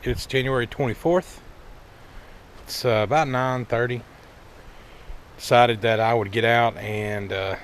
It's January 24th. It's about 9:30. Decided that I would get out and do a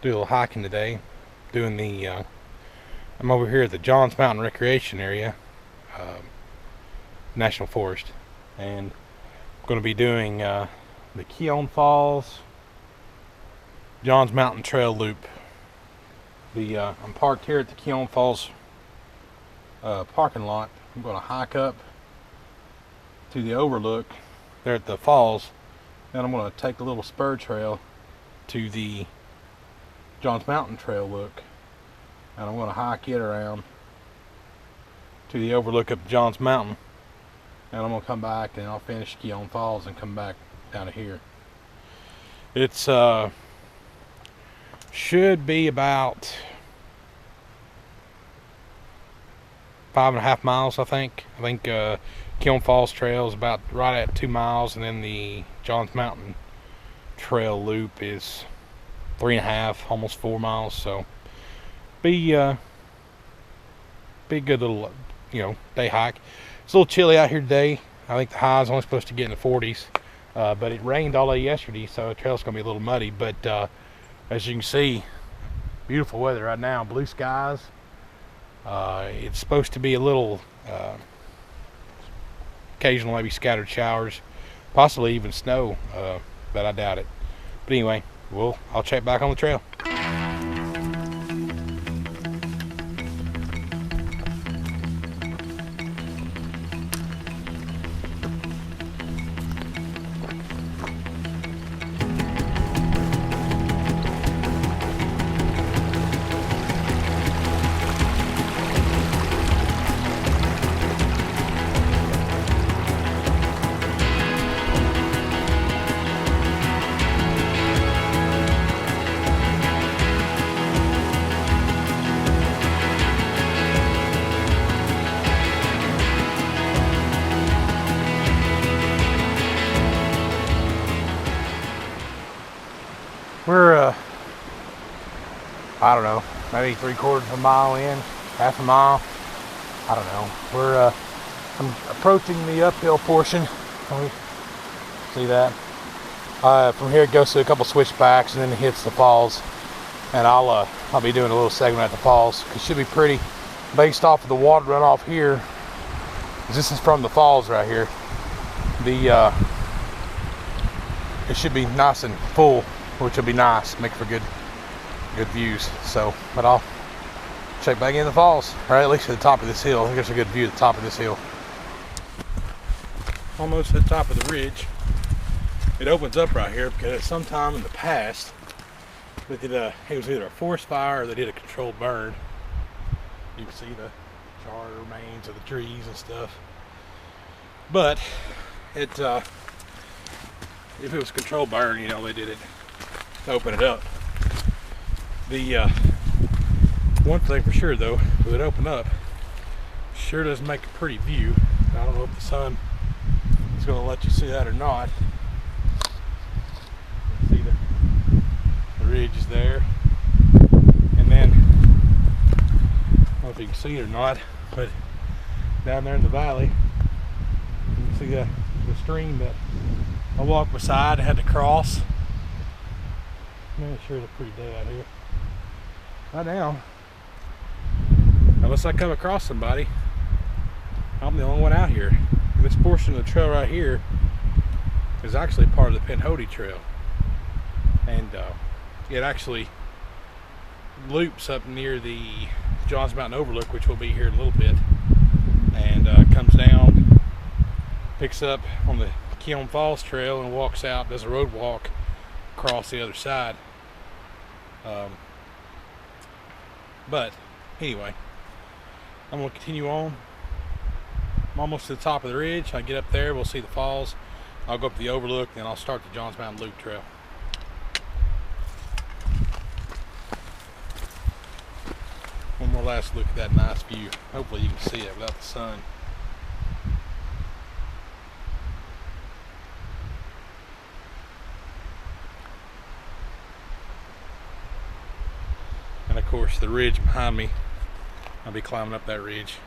little hiking today. I'm over here at the Johns Mountain Recreation Area, National Forest, and I'm going to be doing the Keown Falls Johns Mountain Trail Loop. I'm parked here at the Keown Falls parking lot. I'm going to hike up to the Overlook there at the falls. Then I'm going to take the little spur trail to the Johns Mountain Trail look, and I'm going to hike it around to the Overlook of Johns Mountain, and I'm going to come back and I'll finish Keown Falls and come back down to here. It's should be about 5.5 miles, I think. Keown Falls Trail is about right at 2 miles, and then the Johns Mountain Trail Loop is 3.5, almost 4 miles. So be a good little day hike. It's a little chilly out here today. I think the high is only supposed to get in the 40s, but it rained all day yesterday, so the trail's gonna be a little muddy. But as you can see, beautiful weather right now. Blue skies. It's supposed to be a little occasional, maybe scattered showers, possibly even snow, but I doubt it. But anyway, I'll check back on the trail. We're I don't know, maybe 3/4 of a mile in, half a mile. I don't know. I'm approaching the uphill portion. Can we see that? From here it goes to a couple switchbacks and then it hits the falls. And I'll be doing a little segment at the falls. It should be pretty, based off of the water runoff here. This is from the falls right here. It should be nice and full, which will be nice, make for good views. So, but I'll check back in the falls, or at least at the top of this hill. I think there's a good view at the top of this hill. Almost at the top of the ridge. It opens up right here because sometime in the past, it was either a forest fire or they did a controlled burn. You can see the charred remains of the trees and stuff. But if it was a controlled burn, they did it to open it up. The one thing for sure though, with it open up, sure does make a pretty view. I don't know if the sun is going to let you see that or not. You see the ridge is there, and then I don't know if you can see it or not, but down there in the valley you can see the stream that I walked beside and had to cross. Man, it sure is a pretty day out here. Right now, unless I come across somebody, I'm the only one out here. And this portion of the trail right here is actually part of the Pinhoti Trail. And it actually loops up near the Johns Mountain Overlook, which will be here in a little bit, and comes down, picks up on the Keown Falls Trail and walks out, does a road walk across the other side. But anyway, I'm going to continue on. I'm almost to the top of the ridge. I get up there, we'll see the falls. I'll go up to the Overlook, then I'll start the Johns Mountain Loop Trail. One more last look at that nice view. Hopefully you can see it without the sun. And of course the ridge behind me, I'll be climbing up that ridge.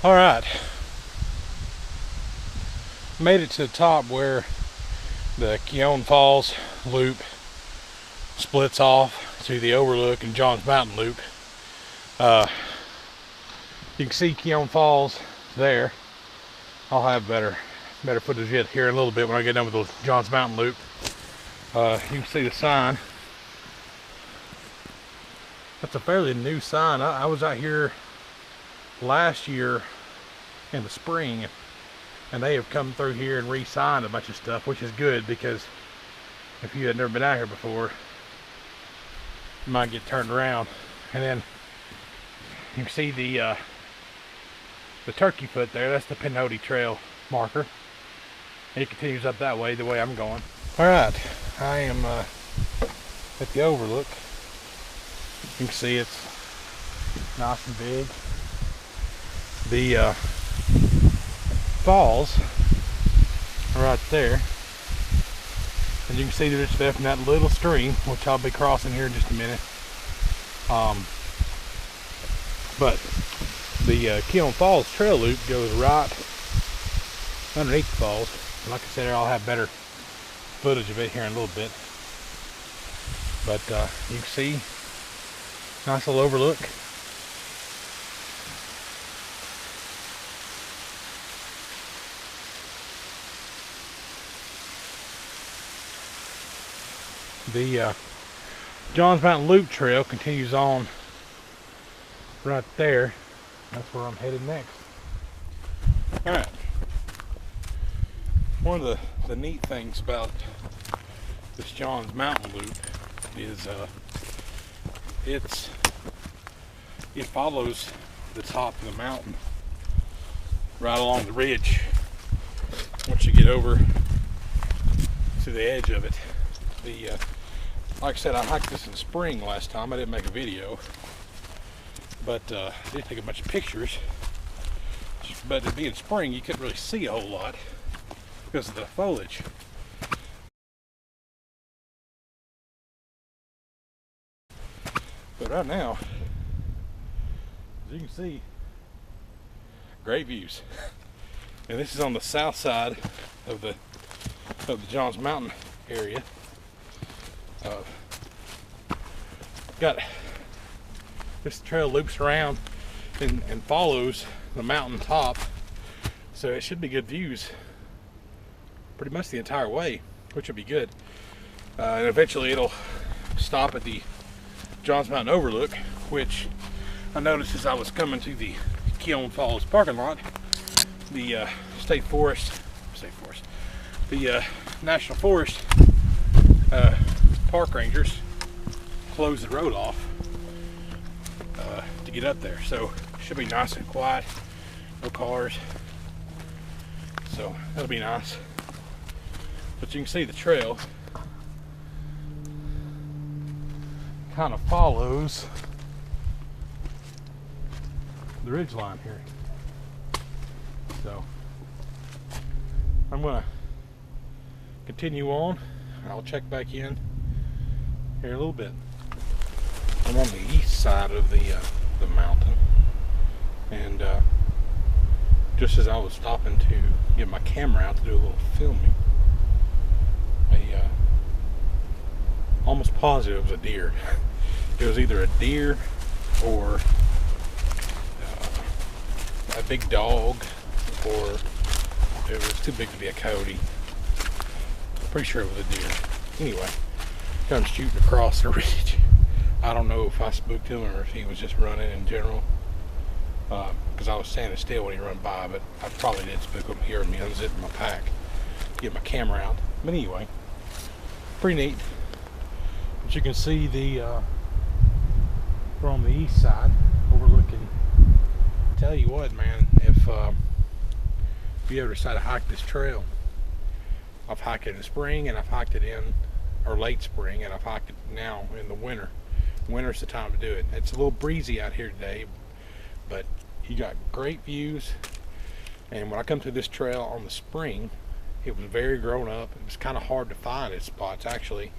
All right, made it to the top where the Keown Falls Loop splits off to the Overlook and Johns Mountain Loop. You can see Keown Falls there. I'll have better footage yet here in a little bit when I get done with the Johns Mountain Loop. You can see the sign. That's a fairly new sign. I was out here last year in the spring, and they have come through here and re-signed a bunch of stuff, which is good, because if you had never been out here before, you might get turned around. And then you can see the turkey foot there. That's the Peyote Trail marker. And it continues up that way, the way I'm going. All right, I am at the Overlook. You can see it's nice and big. The falls are right there, and you can see there's stuff in that little stream, which I'll be crossing here in just a minute. But the Keown Falls Trail Loop goes right underneath the falls. And like I said, I'll have better footage of it here in a little bit. But you can see, nice little overlook. The Johns Mountain Loop Trail continues on right there. That's where I'm headed next. Alright. One of the neat things about this Johns Mountain Loop is it follows the top of the mountain right along the ridge. Once you get over to the edge of it, like I said, I hiked this in spring last time. I didn't make a video, but I did take a bunch of pictures. But it being spring, you couldn't really see a whole lot because of the foliage. But right now, as you can see, great views. And this is on the south side of the Johns Mountain area. Got this trail loops around and follows the mountain top, so it should be good views pretty much the entire way, which will be good. And eventually it'll stop at the Johns Mountain Overlook, which I noticed as I was coming to the Keown Falls parking lot, the the National Forest park rangers closed the road off to get up there, so it should be nice and quiet, no cars, so that'll be nice. But you can see the trail kind of follows the ridge line here, so I'm gonna continue on. I'll check back in here in a little bit. I'm on the east side of the mountain, and just as I was stopping to get my camera out to do a little filming, almost positive it was a deer. It was either a deer or a big dog, or it was too big to be a coyote. Pretty sure it was a deer. Anyway, comes shooting across the ridge. I don't know if I spooked him or if he was just running in general, because I was standing still when he run by, but I probably did spook him hearing me unzipping my pack to get my camera out. But anyway, pretty neat. But you can see we're on the east side overlooking. Tell you what, man, if you ever decide to hike this trail, I've hiked it in spring, and I've hiked it in late spring, and I've hiked it now in the winter. Winter's the time to do it. It's a little breezy out here today, but you got great views. And when I come through this trail on the spring, it was very grown up. It was kind of hard to find its spots, actually,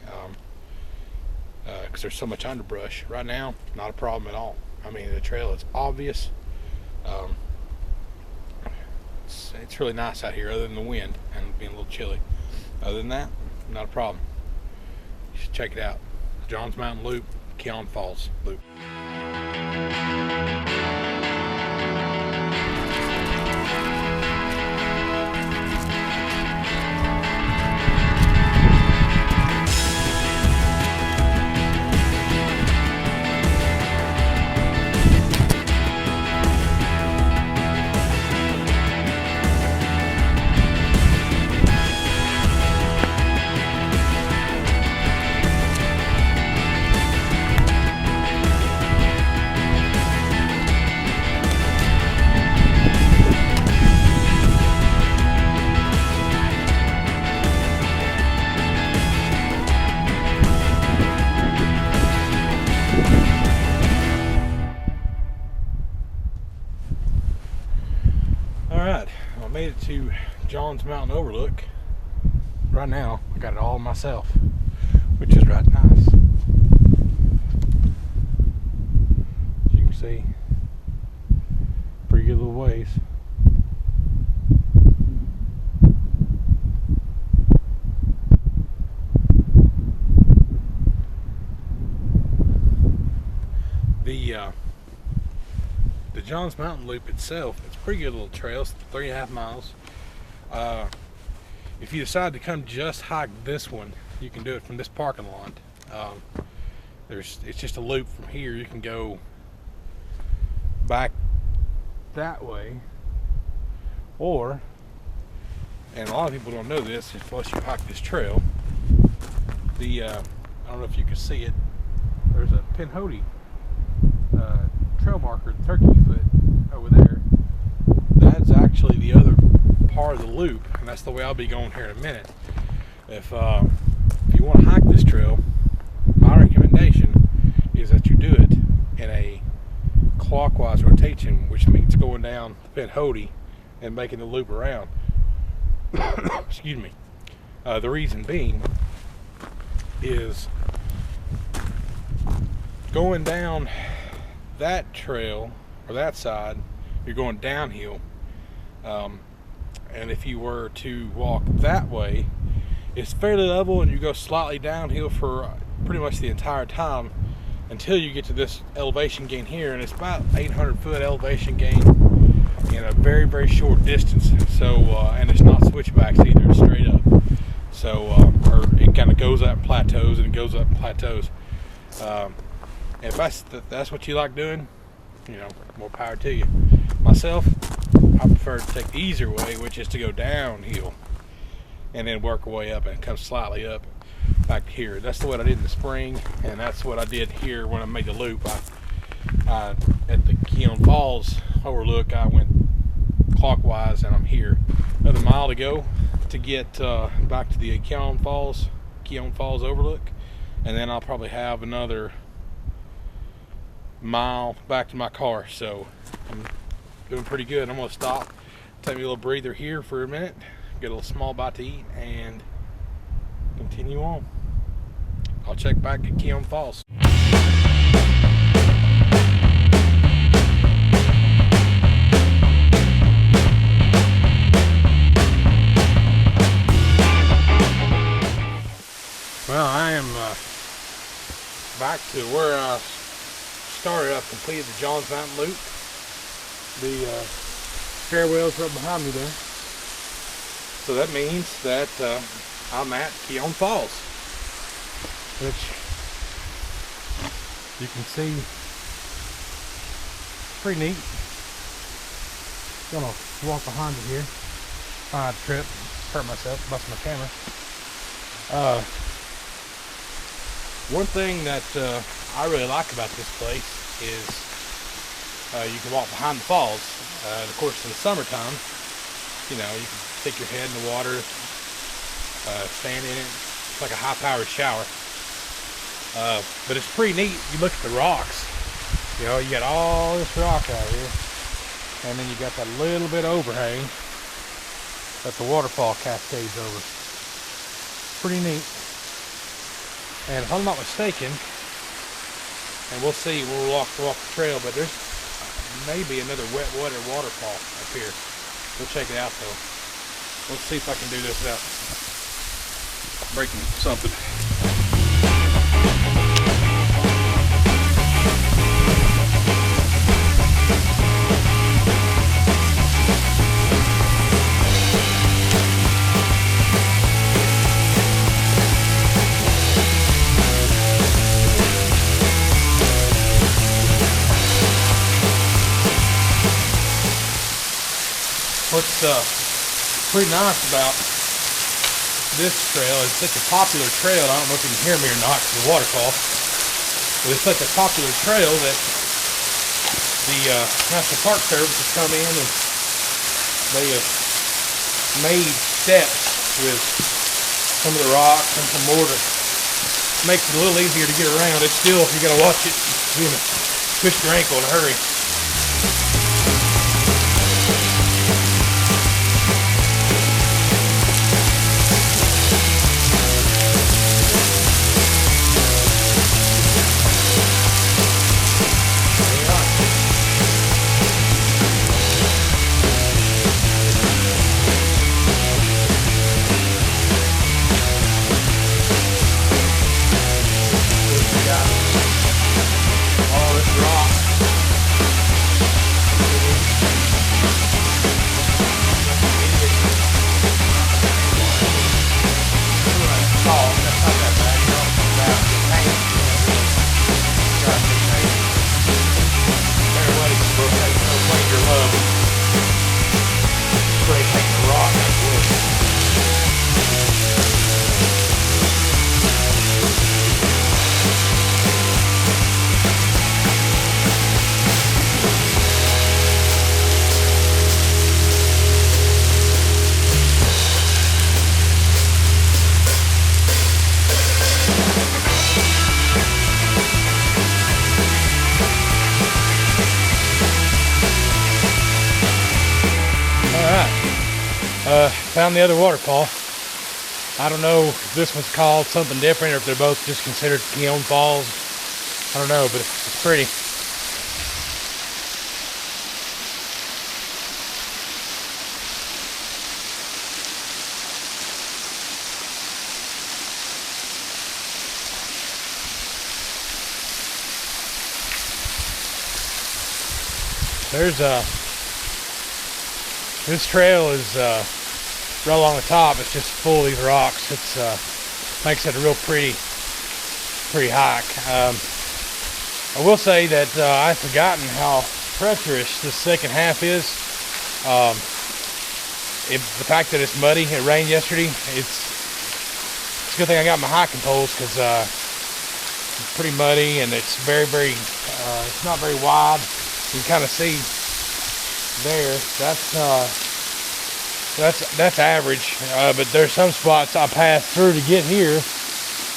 because there's so much underbrush. Right now, not a problem at all. I mean, the trail is obvious. it's really nice out here, other than the wind and being a little chilly. Other than that, not a problem. You should check it out. Johns Mountain Loop, Keown Falls Loop. Alright, I made it to Johns Mountain Overlook. Right now, I got it all myself, which is right nice. As you can see, pretty good little ways. The Johns Mountain Loop itself, it's a pretty good little trail. It's 3.5 miles. If you decide to come just hike this one, you can do it from this parking lot. It's just a loop from here. You can go back that way, or, and a lot of people don't know this unless you hike this trail. I don't know if you can see it. There's a pinhoti trail marker, turkey foot over there. That's actually the other part of the loop, and that's the way I'll be going here in a minute. If you want to hike this trail, my recommendation is that you do it in a clockwise rotation, which means going down the pinhoti and making the loop around. Excuse me. The reason being is going down that trail or that side, you're going downhill, and if you were to walk that way, it's fairly level and you go slightly downhill for pretty much the entire time until you get to this elevation gain here, and it's about 800-foot elevation gain in a very, very short distance. So and it's not switchbacks either, it's straight up. So or it kind of goes up and plateaus, and it goes up and plateaus. If that's what you like doing, you know, more power to you. Myself, I prefer to take the easier way, which is to go downhill and then work our way up and come slightly up back here. That's what I did in the spring, and that's what I did here when I made the loop. I at the Keown Falls Overlook, I went clockwise, and I'm here. Another mile to go to get back to the Keown Falls Overlook, and then I'll probably have another mile back to my car. So I'm doing pretty good. I'm gonna stop, take me a little breather here for a minute, get a little small bite to eat, and continue on. I'll check back at Keown Falls. Well, I am back to where I started. I've completed the Johns Mountain Loop. The stairwell's right behind me there. So that means that I'm at Keown Falls, which you can see pretty neat. Gonna walk behind it here. I trip, hurt myself, bust my camera. One thing that I really like about this place is you can walk behind the falls. Of course, in the summertime, you know, you can stick your head in the water, stand in it. It's like a high-powered shower. But it's pretty neat. You look at the rocks. You know, you got all this rock out here, and then you got that little bit of overhang that the waterfall cascades over. Pretty neat. And if I'm not mistaken, and we'll see when we walk the trail, but there's maybe another wet water waterfall up here. We'll check it out though. Let's see if I can do this without breaking something. What's pretty nice about this trail is it's such a popular trail. I don't know if you can hear me or not because of the waterfall. But it's such a popular trail that the National Park Service has come in and they have made steps with some of the rocks and some mortar. Makes it a little easier to get around. It's still, you gotta watch it. You're gonna twist your ankle in a hurry. Found the other waterfall. I don't know if this one's called something different or if they're both just considered Keown Falls. I don't know, but it's pretty. This trail is right along the top. It's just full of these rocks. It's makes it a real pretty hike. I will say that I've forgotten how treacherous the second half is. The fact that it's muddy, it rained yesterday. It's a good thing I got my hiking poles because it's pretty muddy and it's very it's not very wide. You can kind of see there. That's average, but there's some spots I passed through to get here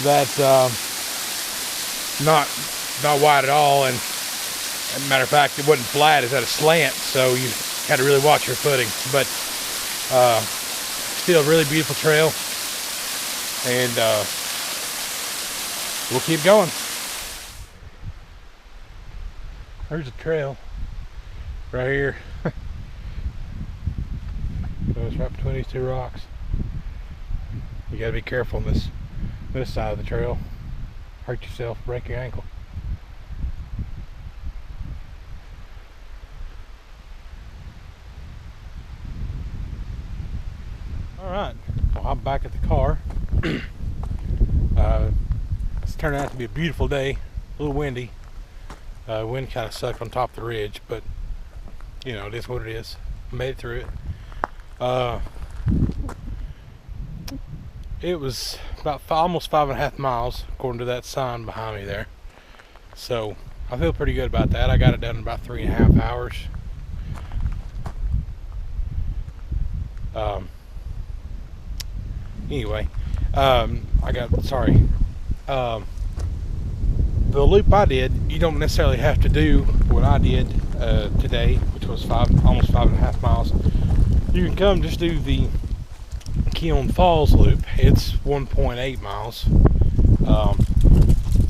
that not wide at all, and as a matter of fact, it wasn't flat; it's at a slant, so you had to really watch your footing. But still, a really beautiful trail, and we'll keep going. There's a trail right here. Goes right between these two rocks. You gotta be careful on this side of the trail. Hurt yourself, break your ankle. Alright, well, I'm back at the car. It's turned out to be a beautiful day, a little windy. Wind kind of sucked on top of the ridge, but you know, it is what it is. Made it through it. It was about almost 5.5 miles according to that sign behind me there, so I feel pretty good about that. I got it done in about 3.5 hours. Anyway, the loop I did, you don't necessarily have to do what I did today, which was almost 5.5 miles. You can come just do the Keown Falls Loop. It's 1.8 miles.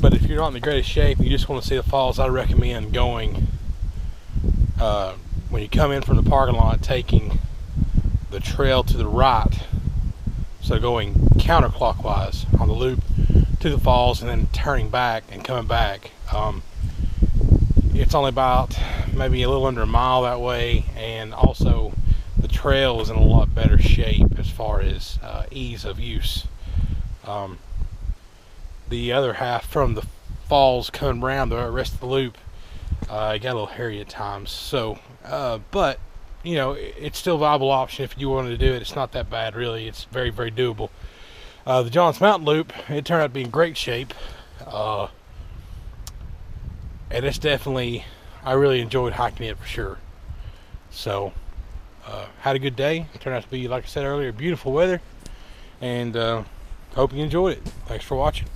But if you're not in the greatest shape and you just want to see the falls, I recommend going when you come in from the parking lot, taking the trail to the right, so going counterclockwise on the loop to the falls and then turning back and coming back. It's only about maybe a little under a mile that way, and also the trail is in a lot better shape as far as ease of use. The other half from the falls coming around the rest of the loop, it got a little hairy at times. So, but you know, it's still a viable option if you wanted to do it. It's not that bad, really. It's very, very doable. The Johns Mountain Loop, it turned out to be in great shape, and it's definitely, I really enjoyed hiking it for sure. So, had a good day. It turned out to be, like I said earlier, beautiful weather, and hope you enjoyed it. Thanks for watching.